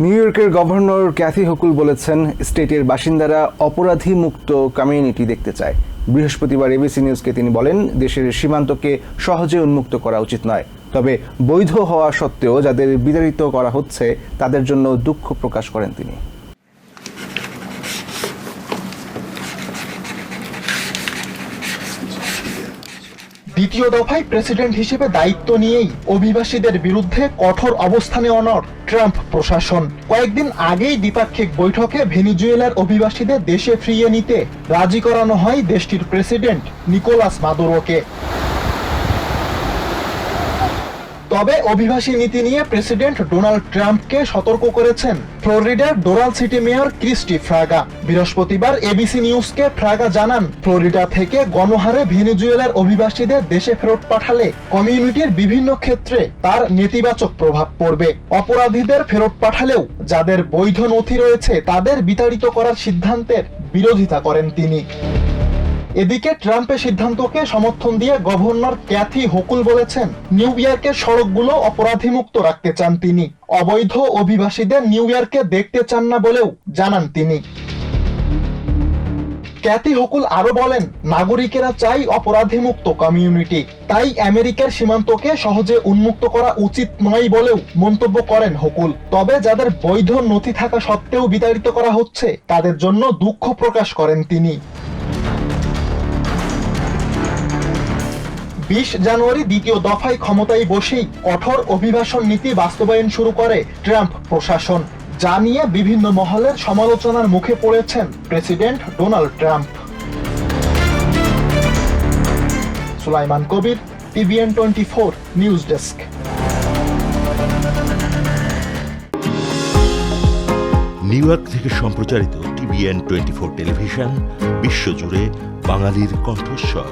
New ইয়র্কের governor Kathy Hochul বলেছেন, স্টেটের বাসিন্দারা অপরাধী মুক্ত কমিউনিটি দেখতে চায়। বৃহস্পতিবার এবিসি নিউজকে তিনি বলেন, দেশের সীমান্তকে সহজে উন্মুক্ত করা উচিত নয়, তবে বৈধ হওয়া সত্ত্বেও যাদের বিতাড়িত করা হচ্ছে তাদের জন্য দুঃখ প্রকাশ করেন তিনি। দ্বিতীয় দফায় প্রেসিডেন্ট হিসেবে দায়িত্ব নিয়েই অভিবাসীদের বিরুদ্ধে কঠোর অবস্থানে অনড় ট্রাম্প প্রশাসন। কয়েকদিন আগেই দ্বিপাক্ষিক বৈঠকে ভেনিজুয়েলার অভিবাসীদের দেশে ফিরিয়ে নিতে রাজি করানো হয় দেশটির প্রেসিডেন্ট নিকোলাস মাদুরোকে। তবে অভিবাসী নীতি নিয়ে প্রেসিডেন্ট ডোনাল্ড ট্রাম্পকে সতর্ক করেছেন ফ্লোরিডার ডোরাল সিটি মেয়র ক্রিস্টি ফ্রাগা। বৃহস্পতিবার এবিসি নিউজকে ফ্রাগা জানান, ফ্লোরিডা থেকে গণহারে ভেনেজুয়েলার অভিবাসীদের দেশে ফেরত পাঠালে কমিউনিটির বিভিন্ন ক্ষেত্রে তার নেতিবাচক প্রভাব পড়বে। অপরাধীদের ফেরত পাঠালেও যাদের বৈধ নথি রয়েছে তাদের বিতাড়িত করার সিদ্ধান্তের বিরোধিতা করেন তিনি। এদিকে ট্রাম্পের সিদ্ধান্তকে সমর্থন দিয়ে গভর্নর ক্যাথি হোকুল বলেছেন, নিউ ইয়র্কের সড়কগুলো অপরাধীমুক্ত রাখতে চান তিনি। অবৈধ অভিবাসীদের নিউ ইয়র্কে দেখতে চান না বলেও জানান তিনি। ক্যাথি হোকুল আরো বলেন, নাগরিকেরা চাই অপরাধীমুক্ত কমিউনিটি, তাই আমেরিকার সীমান্তকে সহজে উন্মুক্ত করা উচিত নয় বলেও মন্তব্য করেন হোকুল। তবে যাদের বৈধ নথি থাকা সত্ত্বেও বিতাড়িত করা হচ্ছে তাদের জন্য দুঃখ প্রকাশ করেন তিনি। 20 জানুয়ারি দ্বিতীয় দফায় ক্ষমতায় বসেই কঠোর অভিবাসন নীতি বাস্তবায়ন শুরু করে ট্রাম্প প্রশাসন, যা নিয়ে বিভিন্ন মহলের সমালোচনার মুখে পড়েছেন president Donald Trump. Sulaiman Kabir, TVN 24 news desk. New York থেকে সম্প্রচারিত টিভিএন 24 টেলিভিশন বিশ্বজুড়ে বাঙালির কণ্ঠস্বর।